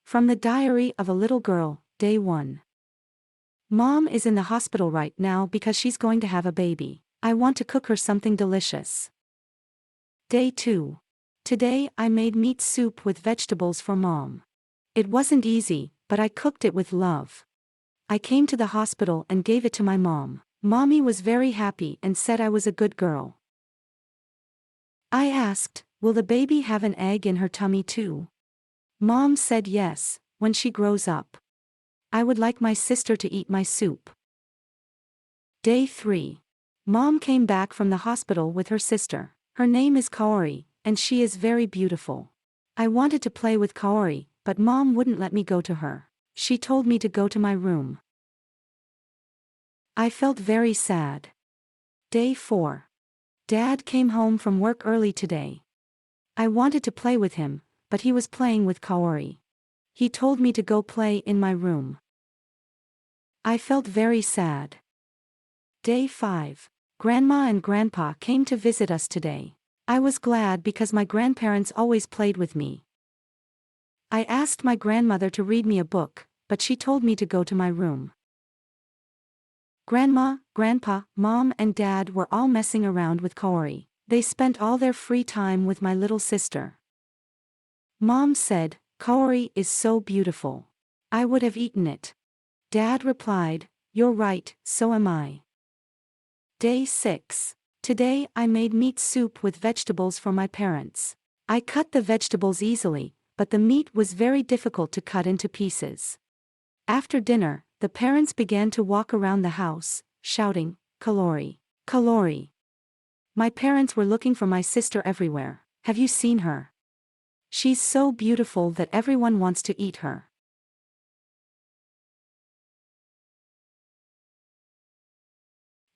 From the Diary of a Little Girl, Day 1. Mom is in the hospital right now because she's going to have a baby. I want to cook her something delicious. Day 2. Today I made meat soup with vegetables for Mom. It wasn't easy, but I cooked it with love. I came to the hospital and gave it to my mom. Mommy was very happy and said I was a good girl. I asked, will the baby have an egg in her tummy too? Mom said yes, when she grows up. I would like my sister to eat my soup. Day 3. Mom came back from the hospital with her sister. Her name is Kaori, and she is very beautiful. I wanted to play with Kaori, but Mom wouldn't let me go to her. She told me to go to my room. I felt very sad. Day 4. Dad came home from work early today. I wanted to play with him, but he was playing with Kaori. He told me to go play in my room. I felt very sad. Day 5. Grandma and Grandpa came to visit us today. I was glad because my grandparents always played with me. I asked my grandmother to read me a book, but she told me to go to my room. Grandma, Grandpa, Mom and Dad were all messing around with Kaori. They spent all their free time with my little sister. Mom said, Kaori is so beautiful. I would have eaten it. Dad replied, you're right, so am I. Day 6. Today I made meat soup with vegetables for my parents. I cut the vegetables easily, but the meat was very difficult to cut into pieces. After dinner, the parents began to walk around the house, shouting, Kaori, Kaori. My parents were looking for my sister everywhere. Have you seen her? She's so beautiful that everyone wants to eat her.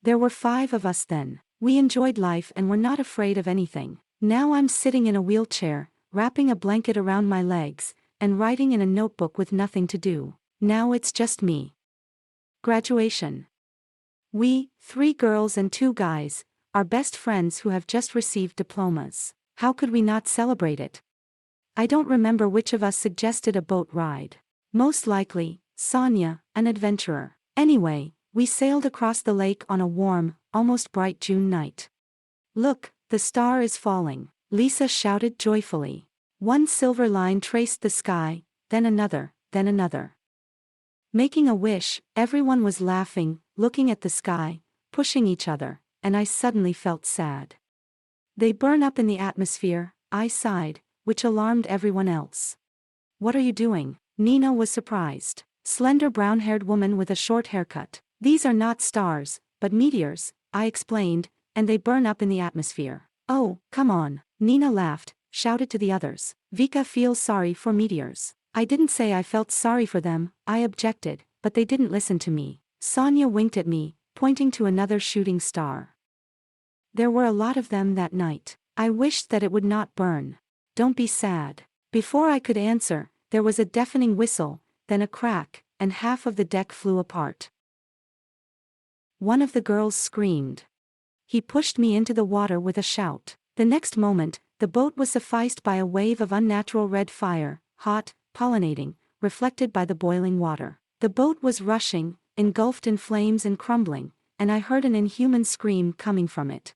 There were 5 of us then. We enjoyed life and were not afraid of anything. Now I'm sitting in a wheelchair, wrapping a blanket around my legs, and writing in a notebook with nothing to do. Now it's just me. Graduation. We, 3 girls and 2 guys, are best friends who have just received diplomas. How could we not celebrate it? I don't remember which of us suggested a boat ride. Most likely, Sonia, an adventurer. Anyway, we sailed across the lake on a warm, almost bright June night. Look, the star is falling, Lisa shouted joyfully. One silver line traced the sky, then another, then another. Making a wish, everyone was laughing, looking at the sky, pushing each other, and I suddenly felt sad. They burn up in the atmosphere, I sighed, which alarmed everyone else. What are you doing? Nina was surprised. Slender brown-haired woman with a short haircut. These are not stars, but meteors, I explained, and they burn up in the atmosphere. Oh, come on, Nina laughed, shouted to the others. Vika feels sorry for meteors. I didn't say I felt sorry for them, I objected, but they didn't listen to me. Sonia winked at me, pointing to another shooting star. There were a lot of them that night. I wished that it would not burn. Don't be sad. Before I could answer, there was a deafening whistle, then a crack, and half of the deck flew apart. One of the girls screamed. He pushed me into the water with a shout. The next moment, the boat was sufficed by a wave of unnatural red fire, hot, pollinating, reflected by the boiling water. The boat was rushing, engulfed in flames and crumbling, and I heard an inhuman scream coming from it.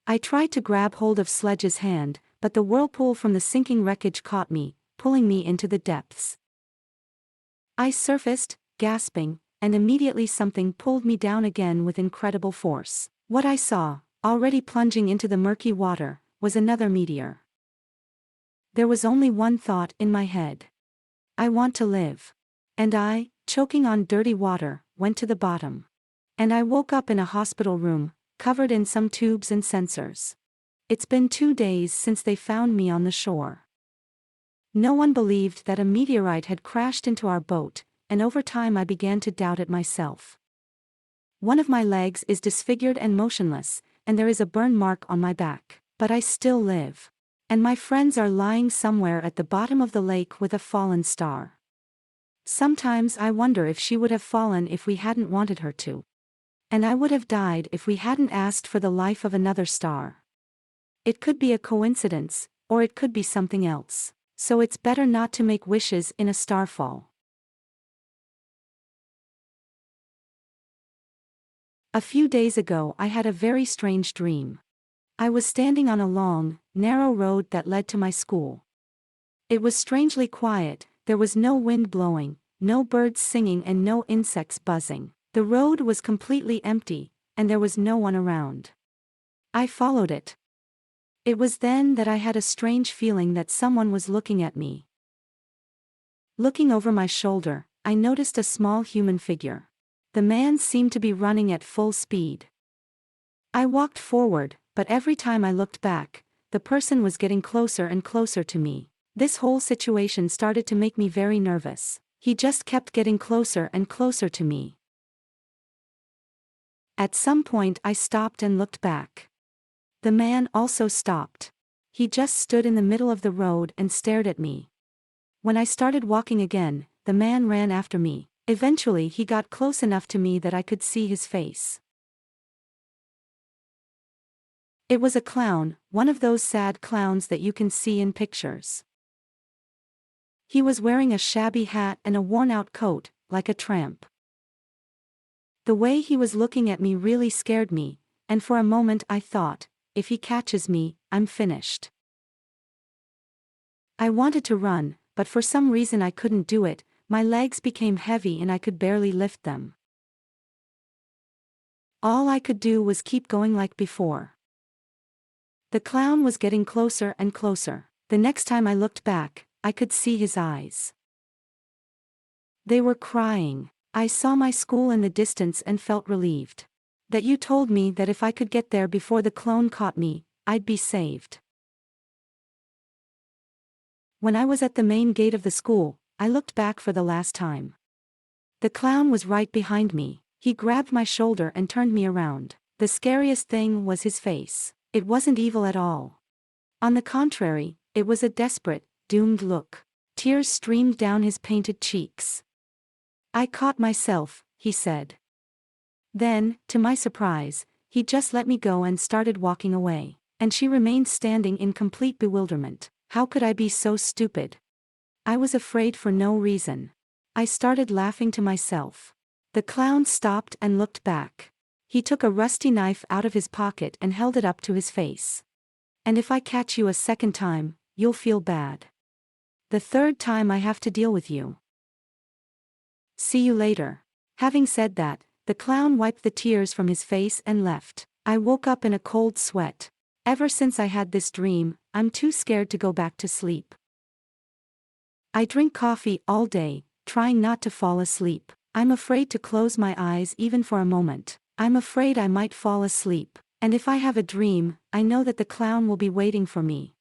I tried to grab hold of Sledge's hand, but the whirlpool from the sinking wreckage caught me, pulling me into the depths. I surfaced, gasping, and immediately something pulled me down again with incredible force. What I saw, already plunging into the murky water, was another meteor. There was only one thought in my head. I want to live. And I, choking on dirty water, went to the bottom. And I woke up in a hospital room, covered in some tubes and sensors. It's been 2 days since they found me on the shore. No one believed that a meteorite had crashed into our boat, and over time I began to doubt it myself. One of my legs is disfigured and motionless, and there is a burn mark on my back, but I still live. And my friends are lying somewhere at the bottom of the lake with a fallen star. Sometimes I wonder if she would have fallen if we hadn't wanted her to. And I would have died if we hadn't asked for the life of another star. It could be a coincidence, or it could be something else. so it's better not to make wishes in a starfall. A few days ago I had a very strange dream. I was standing on a long, narrow road that led to my school. It was strangely quiet, there was no wind blowing, no birds singing and no insects buzzing. The road was completely empty, and there was no one around. I followed it. It was then that I had a strange feeling that someone was looking at me. Looking over my shoulder, I noticed a small human figure. The man seemed to be running at full speed. I walked forward, but every time I looked back, the person was getting closer and closer to me. This whole situation started to make me very nervous. He just kept getting closer and closer to me. At some point I stopped and looked back. The man also stopped. He just stood in the middle of the road and stared at me. When I started walking again, the man ran after me. Eventually he got close enough to me that I could see his face. It was a clown, one of those sad clowns that you can see in pictures. He was wearing a shabby hat and a worn-out coat, like a tramp. The way he was looking at me really scared me, and for a moment I thought, if he catches me, I'm finished. I wanted to run, but for some reason I couldn't do it. My legs became heavy and I could barely lift them. All I could do was keep going like before. The clown was getting closer and closer. The next time I looked back, I could see his eyes. They were crying. I saw my school in the distance and felt relieved. That you told me that if I could get there before the clone caught me, I'd be saved. When I was at the main gate of the school, I looked back for the last time. The clown was right behind me. He grabbed my shoulder and turned me around. The scariest thing was his face. It wasn't evil at all. On the contrary, it was a desperate, doomed look. Tears streamed down his painted cheeks. I caught myself, he said. Then, to my surprise, he just let me go and started walking away. And she remained standing in complete bewilderment. How could I be so stupid? I was afraid for no reason. I started laughing to myself. The clown stopped and looked back. He took a rusty knife out of his pocket and held it up to his face. And if I catch you a second time, you'll feel bad. The third time I have to deal with you. See you later. Having said that, the clown wiped the tears from his face and left. I woke up in a cold sweat. Ever since I had this dream, I'm too scared to go back to sleep. I drink coffee all day, trying not to fall asleep. I'm afraid to close my eyes even for a moment. I'm afraid I might fall asleep. And if I have a dream, I know that the clown will be waiting for me.